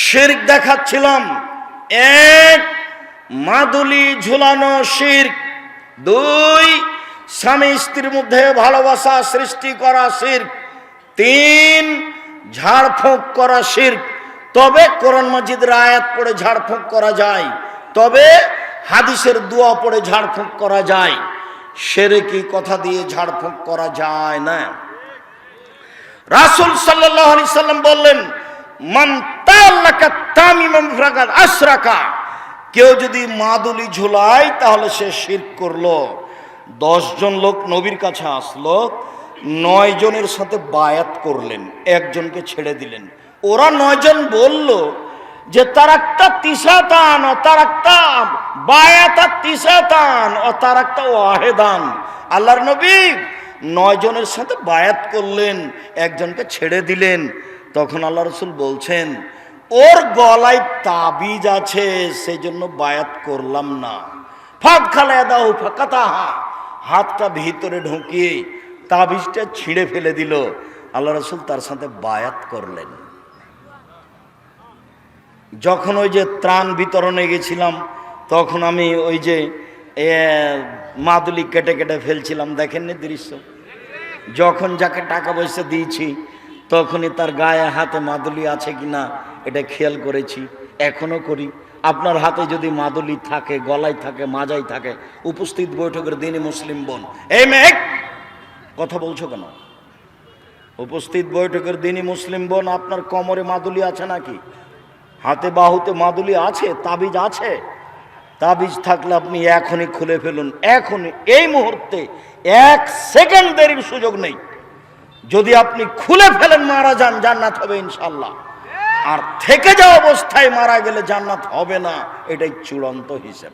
শিরক দেখাচ্ছিলাম। এক, মাদুলি ঝুলানো শিরক। দুই, স্বামী স্ত্রীর মধ্যে ভালোবাসা সৃষ্টি করা শিরক। তিন, ঝাড়ফুঁক করা শিরক। তবে কোরআন মাজিদের আয়াত পড়ে ঝাড়ফুঁক করা যায়, তবে হাদিসের দোয়া পড়ে ঝাড়ফুঁক করা যায়। শিরকি কথা দিয়ে ঝাড়ফুঁক করা যায় না। রাসূল সাল্লাল্লাহু আলাইহি সাল্লাম বললেন, মান তাআল্লাকা তামিমান ফাকাদ আশরাকা। কেউ যদি মাদুলি ঝুলায় তাহলে সে শিরক করলো। 10 জন লোক নবীর কাছে আসলো, 9 জনের সাথে বায়াত করলেন, একজনকে ছেড়ে দিলেন। ওরা 9 জন বলল যে তারাক্তা তিসাতান ও তারাক্তা বায়াতা তিসাতান ও তারাক্তা ওয়াহিদান। আল্লাহর নবী 9 জনের সাথে বায়াত করলেন, একজনকে ছেড়ে দিলেন। তখন আল্লাহ রাসূল বলছেন, ওর গলায় তাবিজ আছে, সেই জন্য বায়াত করলাম না। ফাদ খালায়া দাও ফাকাতাহা, হাতটা ভিতরে ঢুকিয়ে তাবিজটা ছিঁড়ে ফেলে দিল। আল্লাহ রাসূল তার সাথে বায়াত করলেন। যখন ওই যে ত্রাণ বিতরণে গেছিলাম, তখন আমি ওই যে মাদুলি কেটে কেটে ফেলছিলাম, দেখেননি দৃশ্য? যখন যাকে টাকা পয়সা দিয়েছি তখনই তার গায়ে হাতে মাদুলি আছে কিনা এটা খেয়াল করেছি, এখনো করি। আপনার হাতে যদি মাদুলি থাকে, গলায় থাকে, মাজায় থাকে, উপস্থিত বৈঠকের দিনই মুসলিম বোন, এই মেয়ে কথা বলছো কেন? উপস্থিত বৈঠকের দিনই মুসলিম বোন, আপনার কোমরে মাদুলি আছে নাকি? হাতে বাহুতে মাদুলি আছে? তাবিজ আছে? তাবিজ থাকলে আপনি এখনই খুলে ফেলুন, এখনই, এই মুহূর্তে, 1 সেকেন্ড দেরির সুযোগ নেই। যদি আপনি খুলে ফেলেন মারা যান, জান্নাত হবে ইনশাআল্লাহ। আর থেকে যাওয়া অবস্থায় মারা গেলে জান্নাত হবে না, এটাই চূড়ান্ত হিসাব।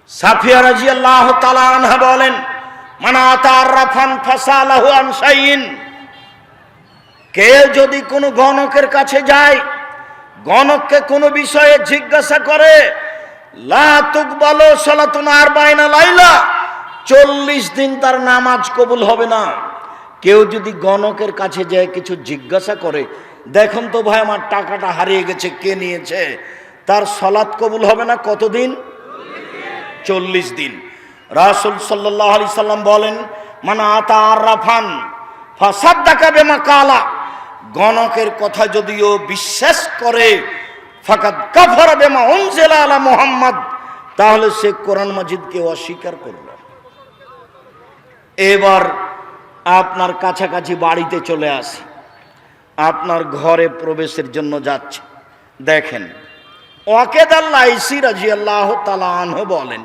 সাফিয়া রাদিয়াল্লাহু তাআলা আনহা বলেন, মান আতারাফান ফাসালাহু আন শাইইন। কেউ যদি কোনো গণকের কাছে যায়, গণককে কোনো বিষয়ে জিজ্ঞাসা করে, লা তুকবালু সালাতুন 40 লাইলা, 40 দিন তার নামাজ কবুল হবে না। কেউ যদি গণকের কাছে যায় কিছু জিজ্ঞাসা করে, দেখুন তো ভাই আমার টাকাটা হারিয়ে গেছে, কে নিয়েছে, তার সালাত কবুল হবে না কতদিন? 40 দিন। রাসূল সাল্লাল্লাহু আলাইহি সাল্লাম বলেন, মান আতা আরাফান ফাসাদ্দাকা বিমা কালা। গণকের কথা যদিও বিশ্বাস করে, ফাকাদ কাফারা বিমা উনজিলা আলা মুহাম্মদ, তাহলে সে কোরআন মাজিদকে অস্বীকার করল। এবার আপনার কাছাকাছি বাড়িতে চলে আসি, আপনার ঘরে প্রবেশের জন্য যাচ্ছে, দেখেন ওয়াকেদ আল-লাইসি রাদিয়াল্লাহু তাআলা আনহু বলেন,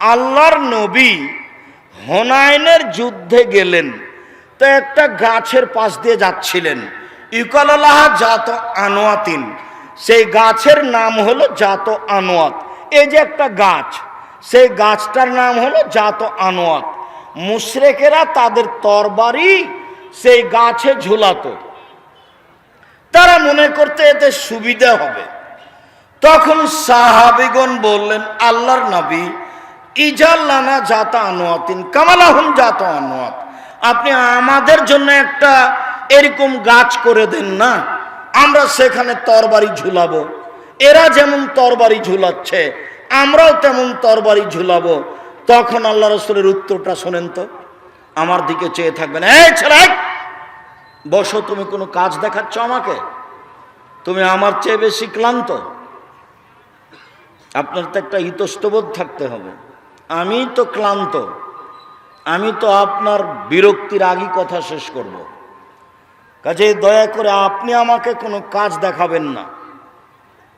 আল্লাহর নবী হুনাইনের যুদ্ধে গেলেন, তো একটা গাছের পাশ দিয়ে যাচ্ছিলেন, ইউকালালাহ জাত আনোয়াতিন, সেই গাছের নাম হলো জাত আনোয়াত। এই যে একটা গাছ, সেই গাছটার নাম হলো জাত আনোয়াত। মুশরিকেরা তাদের তরবারি সেই গাছে ঝুলাতো, তারা মনে করতে এতে সুবিধা হবে। তখন সাহাবীগণ বললেন, আল্লাহর নবী, ইজাল্লানা জাত আনোয়াতিন কামালাহুম জাত আনোয়াত, আপনি আমাদের জন্য একটা এরকম গাছ করে দেন না, আমরা সেখানে তরবারি ঝুলাবো। এরা যেমন তরবারি ঝুলাচ্ছে আমরাও তেমন তরবারি ঝুলাবো। তখন আল্লাহ রাসূলের উত্তরটা শোনেন তো, আমার দিকে চেয়ে থাকবেন, এই ছেলে বসো, তুমি কোনো কাজ দেখাচ্ছ আমাকে? তুমি আমার চেয়ে বেশি ক্লান্ত? আপনার তো একটা ইতস্তবোধ থাকতে হবে, আমি তো ক্লান্ত, আমি তো আপনার বিরক্তির আগেই কথা শেষ করব। কাজেই দয়া করে আপনি আমাকে কোনো কাজ দেখাবেন না।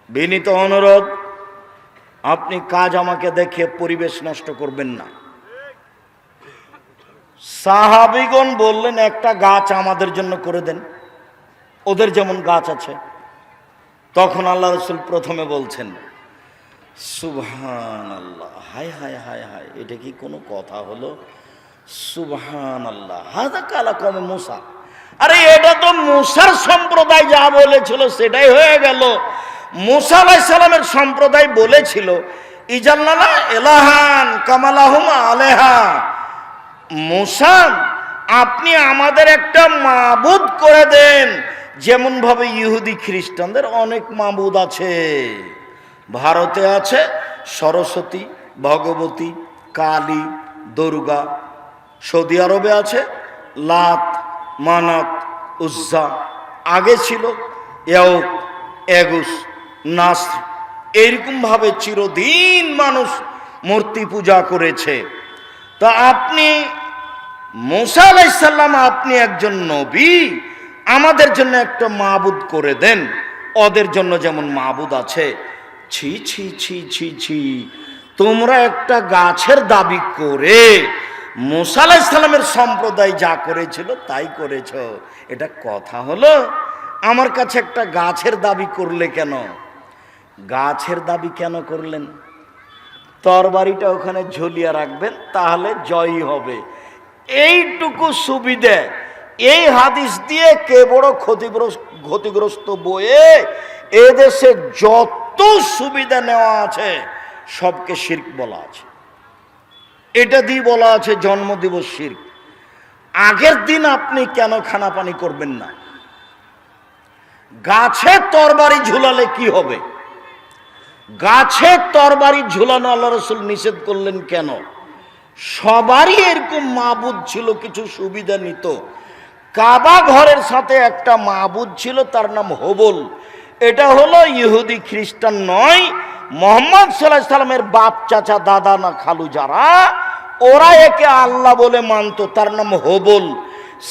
বিনীত অনুরোধ, আপনি কাজ আমাকে দেখে পরিবেশ নষ্ট করবেন না। সাহাবীগণ বললেন, একটা গাছ আমাদের জন্য করে দেন, ওদের যেমন গাছ আছে। তখন আল্লাহ রাসূল প্রথমে বলছেন, সুবহানাল্লাহ, হায় হায় হায় হায়, এটা কি কোনো কথা হলো? সুবহানাল্লাহ, হাযা কালাকামে মুসা। আরে এটা তো মুসার সম্প্রদায় যা বলেছিল সেটাই হয়ে গেল। মুসা আলাইহিস সালামের সম্প্রদায় বলেছিল, ইজাল্লানা ইলাহান কামালাহুম আলাইহা, মুসা আপনি আমাদের একটা মাবুদ করে দেন যেমন ভাবে ইহুদি খ্রিস্টানদের অনেক মাবুদ আছে। ভারতে আছে সরস্বতী, ভগবতী, কালী, দুর্গা। সৌদি আরবে আছে লাত, মানাত, উজ্জা। আগে ছিল ইয়াউক, এগুস, নাসর। এইরকম ভাবে চিরদিন মানুষ মূর্তি পূজা করেছে। তা আপনি মুসা আলাইহিস সালাম, আপনি একজন নবী, আমাদের জন্য একটা মাবুদ করে দেন। ওদের জন্য যেমন মাবুদ আছে। ছি ছি ছি ছি ছি, তোমরা একটা গাছের দাবি করে মুসা আলাইহিস সালামের সম্প্রদায় যা করেছিল তাই করেছ। এটা কথা হলো? আমার কাছে একটা গাছের দাবি করলে কেন? গাছের দাবি কেন করলেন? তরবারিটা ওখানে ঝুলিয়ে রাখবেন, তাহলে জয়ী হবে। এইটুকু সুবিধে এই হাদিস দিয়ে কে বড় ক্ষতিগ্রস্ত বয়ে এদেশে যত সুবিধা নেওয়া আছে সবকে শিরক বলা আছে। এটা দিয়ে বলা আছে জন্মদিবস শিরক। আগের দিন আপনি কেন খানা পানি করবেন না? গাছে তরবারি ঝুলালে কি হবে? গাছে তরবারি ঝুলানো আল্লাহ রাসূল নিষেধ করলেন কেন? সবারই এরকম মাবুদ ছিল, কিছু সুবিধা নিত। কাবা ঘরের সাথে একটা মাবুদ ছিল, তার নাম হবল। এটা হলো ইহুদি খ্রিস্টান নয়, মুহাম্মদ সাল্লাল্লাহু আলাইহি সাল্লামের বাপ, চাচা, দাদা না খালু যারা, ওরা একে আল্লাহ বলে মানত, তার নাম হবল।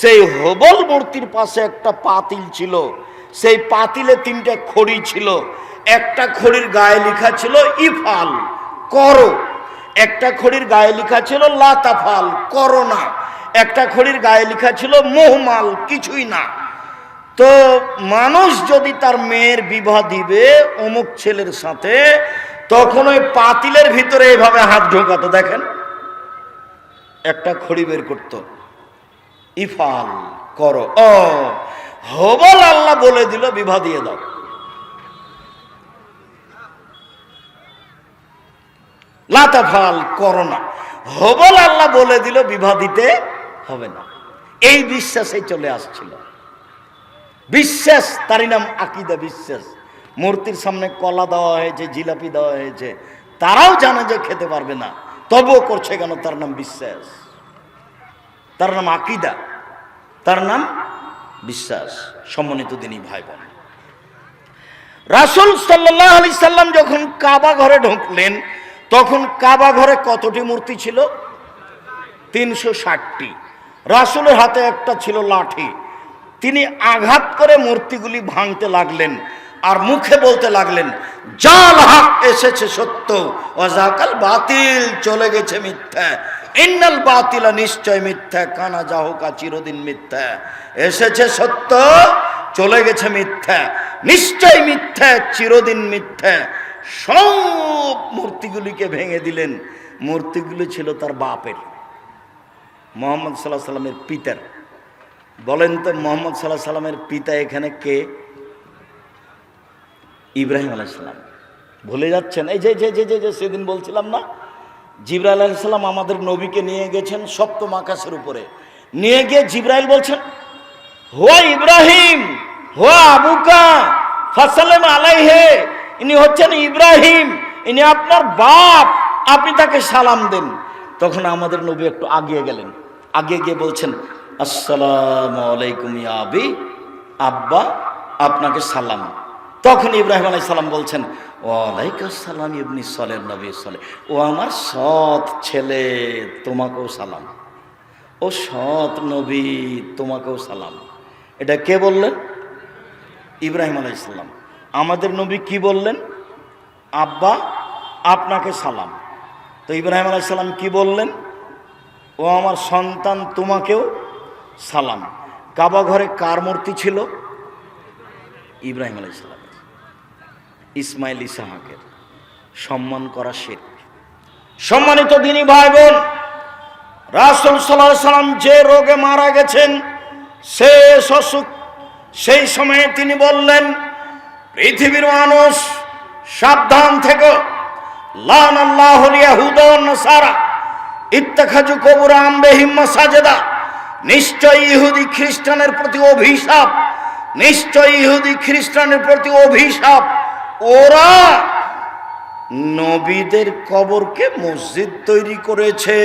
সেই হবল মূর্তির পাশে একটা পাতিল ছিল, সেই পাতিলে 3টে খড়ি ছিল। একটা খড়ির গায়ে লেখা ছিল ইফাল, করো। একটা খড়ির গায়ে লেখা ছিল লা তাফাল, করো না। একটা খড়ির গায়ে লেখা ছিল মোহমাল, কিছুই না। তো মানুষ যদি তার মেয়ের বিবাহ দিবে অমুক ছেলের সাথে, তখন ওই পাতিলের ভিতরে এইভাবে হাত ঢোকাতো, দেখেন, একটা খড়ি বের করতো, ইফাল, করো। ও হবল আল্লাহ বলে দিল বিবাহ দিয়ে দাও। লাতাফাল, করো না। হবল আল্লাহ বলে দিল বিবাহ দিতে হবে না। এই বিশ্বাসে চলে আসছিল। বিশ্বাস, তারই নাম আকীদা, বিশ্বাস। মূর্তির সামনে কলা দেওয়া হয়েছে, জিলাপি দেওয়া হয়েছে, তারাও জানে যে খেতে পারবে না, তবুও করছে কেন? তার নাম বিশ্বাস, তার নাম আকীদা, তার নাম বিশ্বাস। সম্মানিত দিনী ভাই বোন, রাসূল সাল্লাল্লাহু আলাইহি সাল্লাম যখন কাবা ঘরে ঢুকলেন, তখন কাবা ঘরে কতটি মূর্তি ছিল? 360টি। রাসূলের হাতে একটা ছিল লাঠি। তিনি আঘাত করে মূর্তিগুলি ভাঙতে লাগলেন আর মুখে বলতে লাগলেন, জাল হক এসেছে সত্য, ওয়াজাকাল বাতিল চলে গেছে মিথ্যা। ইন্নাল বাতিলা, নিশ্চয় মিথ্যা, কানা জাহুকা, চিরদিন মিথ্যা। এসেছে সত্য, চলে গেছে মিথ্যা, নিশ্চয় মিথ্যা, চিরদিন মিথ্যা। সব মূর্তিগুলিকে ভেঙে দিলেন। মূর্তিগুলি ছিল তার বাপের, মুহাম্মদ সাল্লাল্লাহু আলাইহি সাল্লামের পিতার। বলেন তো, মুহাম্মদ সাল্লাল্লাহু আলাইহি সাল্লামের পিতা এখানে কে? ইব্রাহিম আলাইহিস সালাম। ভুলে যাচ্ছেন? এই যে যে যে যে সেদিন বলছিলাম না, জিবরাইল আলাইহিস সালাম আমাদের নবীকে নিয়ে গেছেন সপ্তম আকাশের উপরে। নিয়ে গিয়ে জিবরাইল বলছেন, হুয়া ইব্রাহিম, হুয়া আবুকা ফাসাল্লাম আলাইহি, ইনি হচ্ছেন ইব্রাহিম, ইনি আপনার বাপ, আপনি তাকে সালাম দেন। তখন আমাদের নবী একটু আগিয়ে গেলেন, আগিয়ে গিয়ে বলছেন, আসসালামু আলাইকুম ইয়া আবি, আব্বা আপনাকে সালাম। তখন ইব্রাহিম আলাইহিস সালাম বলছেন, ওয়ালাইকুম সালাম ইবনি সালেহ নবী সালেহ, ও আমার সৎ ছেলে, তোমাকেও সালাম। ও সৎ নবী, তোমাকেও সালাম। এটা কে বললেন? ইব্রাহিম আলাইহিস সালাম। আমাদের নবী কি বললেন? আব্বা আপনাকে সালাম। তো ইব্রাহিম আলাইহিস সালাম কি বললেন? ও আমার সন্তান, তোমাকেও সালাম। কাবা ঘরে কার মূর্তি ছিল? ইব্রাহিম আলাইহিস সালাম। ইসমাইল ইসহাকের সম্মান করা শিরক। সম্মানিত দিনী ভাই বোন, রাসূল সাল্লাল্লাহু আলাইহি সাল্লাম যে রোগে মারা গেছেন, শেষ অসুখ, সেই সময়ে তিনি বললেন, পৃথিবীর মানুষ সাবধান থেকো, লানাল্লাহুল ইয়াহুদা ওয়ান নাসারা ইত্তাখাযু কুবুর আনবিহিম মাসাজিদা। নিশ্চয় ইহুদি খ্রিস্টানের প্রতি অভিশাপ, নিশ্চয়ই ইহুদি খ্রিস্টানের প্রতি অভিশাপ। ওরা নবীদের কবরকে মসজিদ তৈরি করেছে,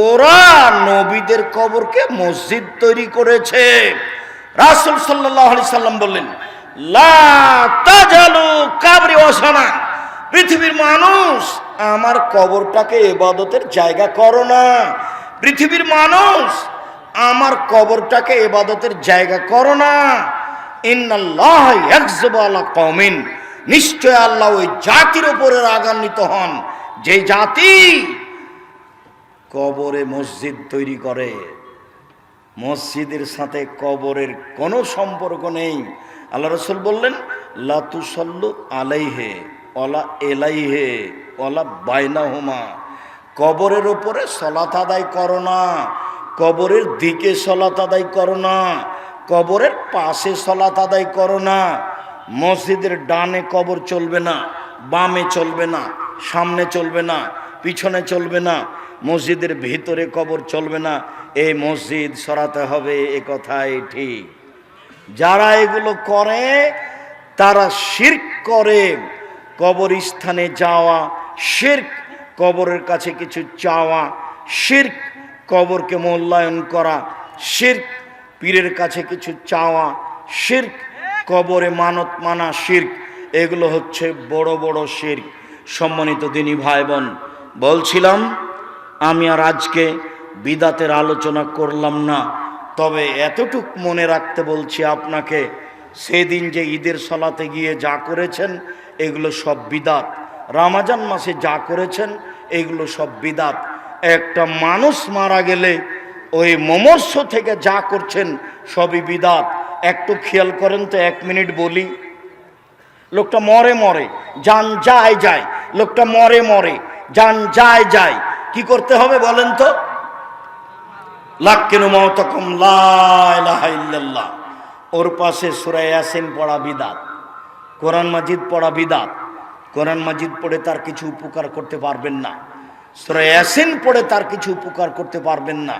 ওরা নবীদের কবরকে মসজিদ তৈরি করেছে। রাসূল সাল্লাল্লাহু আলাইহি সাল্লাম বললেন, লা তাজালু কাবরি ওয়াসানা, পৃথিবীর মানুষ আমার কবরটাকে ইবাদতের জায়গা করো না। পৃথিবীর মানুষ আমার কবরটাকে ইবাদতের জায়গা করো না। ইন্নাল্লাহ ইয়াগযিবু আলা কওমিন, নিশ্চয় আল্লাহ ওই জাতির উপরে রাগান্বিত হন যে জাতি কবরে মসজিদ তৈরি করে। মসজিদের সাথে কবরের কোনো সম্পর্ক নেই। আল্লাহ রাসূল বললেন, লা তুসাল্লু আলাইহি ওয়ালা ইলাইহি ওয়ালা বাইনাহুমা, কবরের উপরে সালাত আদায় করো না, কবরের দিকে সালাত আদায় করো না, কবরের পাশে সালাত আদায় করো না। মসজিদের ডানে কবর চলবে না, বামে চলবে না, সামনে চলবে না, পিছনে চলবে না, মসজিদের ভিতরে কবর চলবে না। এই মসজিদ সরাতে হবে, এ কথাই ঠিক। যারা এগুলো করে তারা শিরক করে। কবরস্থানে যাওয়া শিরক, কবরের কাছে কিছু চাওয়া শিরক, কবরকে মূল্যায়ন করা শিরক, পীরের কাছে কিছু চাওয়া শিরক, কবরে মানত মানা শিরক। এগুলো হচ্ছে বড় বড় শিরক। সম্মানিত দিনী ভাই বোন, বলছিলাম আমি আর আজকে বিদাতের আলোচনা করলাম না, তবে এতটুক মনে রাখতে বলছি আপনাকে, সেদিন যে ঈদের সালাতে গিয়ে যা করেছেন এগুলো সব বিদাত। রমজান মাসে যা করেছেন এগুলো সব বিদাত। একটা মানুষ মারা গেলে ওই মমর্ষ থেকে যা করছেন সবই বিদাত। একটু খেয়াল করেন তো, 1 মিনিট বলি। লোকটা মরে মরে জান যায় যায়, লোকটা মরে মরে জান যায় যায়, কি করতে হবে বলেন তো? লাক্কিনু মাউতাকুম লা ইলাহা ইল্লাল্লাহ। ওর পাশে সূরা ইয়াসিন পড়া বিদাত, কোরআন মাজিদ পড়া বিদাত। কোরআন মাজিদ পড়ে তার কিছু উপকার করতে পারবেন না, সূরা ইয়াসিন পড়ে তার কিছু উপকার করতে পারবেন না।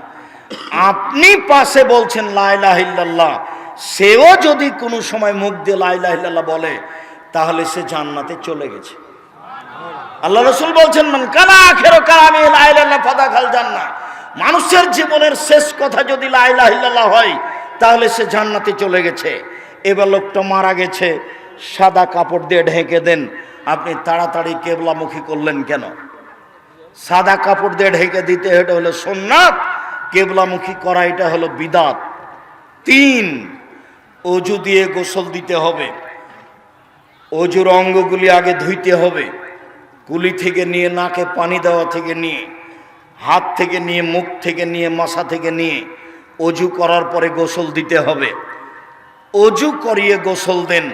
আপনি পাশে বলছেন লা ইলাহা ইল্লাল্লাহ, সেও যদি কোনো সময় মুখ দিয়ে লা ইলাহা ইল্লাল্লাহ বলে তাহলে সে জান্নাতে চলে গেছে। আল্লাহ রাসূল বলছেন, মান কানা আখিরু কালামি লা ইলাহা ইল্লাল্লাহ ফাদাখাল জান্নাহ। মানুষের জীবনের শেষ কথা যদি লা ইলাহা ইল্লাল্লাহ হয় তাহলে সে জান্নাতে চলে গেছে। এবার লোকটা মারা গেছে, সাদা কাপড় দিয়ে ঢেকে দেন। আপনি তাড়াতাড়ি কেবলামুখী করলেন কেন? সাদা কাপড় দিয়ে ঢেকে দিতে এটা হলো সুন্নাত, কেবলামুখী করা এটা হলো বিদাত। 3, অজু দিয়ে গোসল দিতে হবে। অজুর অঙ্গগুলি আগে ধুইতে হবে, কুলি থেকে নিয়ে, নাকে পানি দেওয়া থেকে নিয়ে, হাত থেকে নিয়ে, মুখ থেকে নিয়ে, মাথা থেকে নিয়ে অজু করার পরে গোসল দিতে হবে। অজু করিয়ে গোসল দেন।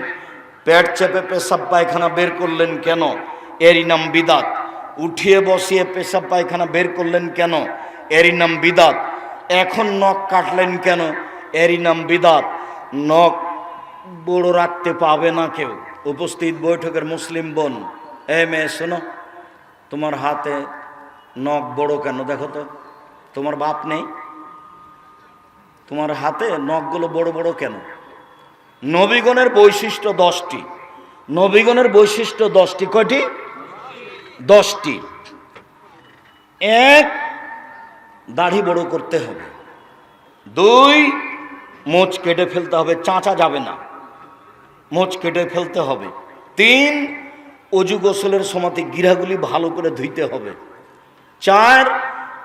পেট চেপে পেশাব পায়খানা বের করলেন কেন? এরই নাম বিদাত। উঠিয়ে বসিয়ে পেশাব পায়খানা বের করলেন কেন? এরই নাম বিদাত। এখন নখ কাটলেন কেন? এরই নাম বিদাত। নখ বড় রাখতে পাবে না কেউ। উপস্থিত বৈঠকের মুসলিম বোন, এ মেয়ে শোনো, তোমার হাতে নখ বড় কেন দেখো তো? তোমার বাপ নেই? তোমার হাতে নখগুলো বড় বড় কেন? নবীগণের বৈশিষ্ট্য 10টি। নবীগণের বৈশিষ্ট্য 10টি। কয়টি? 10টি। 1, দাড়ি বড় করতে হবে। 2, মোচ কেটে ফেলতে হবে, চাঁচা যাবে না, মোচ কেটে ফেলতে হবে। 3, অজু গোসলের সময়তে গিরাগুলি ভালো করে ধুইতে হবে। 4,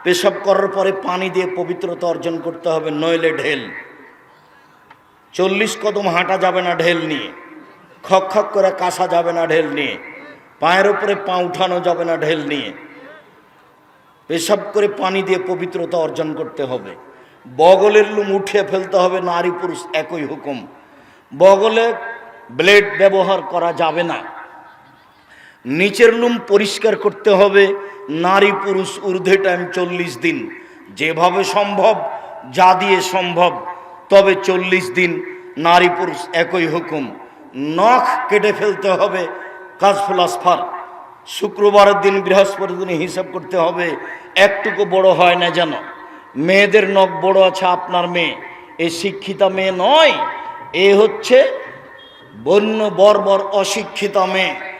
পেশাব করার পরে পানি দিয়ে পবিত্রতা অর্জন করতে হবে, নইলে ঢেল। 40 কদম হাঁটা যাবে না ঢেল নিয়ে, খক খক করে কাশা যাবে না ঢেল নিয়ে, পায়ের উপরে পা উঠানো যাবে না ঢেল নিয়ে। পেশাব করে পানি দিয়ে পবিত্রতা অর্জন করতে হবে। বগলের লুম উঠিয়ে ফেলতে হবে, নারী পুরুষ একই হুকুম। বগলে ব্লেড ব্যবহার করা যাবে না। নিচের লুম পরিষ্কার করতে হবে, নারী পুরুষ ঊর্ধ্বে টাইম 40 দিন, যেভাবে সম্ভব, যা দিয়ে সম্ভব, তবে 40 দিন নারী পুরুষ একই হুকুম। নখ কেটে ফেলতে হবে, কাজফুল আসফার। শুক্রবারের দিন, বৃহস্পতির দিন হিসাব করতে হবে, একটুকু বড় হয় না যেন। মেয়েদের নখ বড় আছে, আপনার মেয়ে এই শিক্ষিতা মেয়ে নয়, এ হচ্ছে বন্য বর্বর অশিক্ষিত মেয়ে।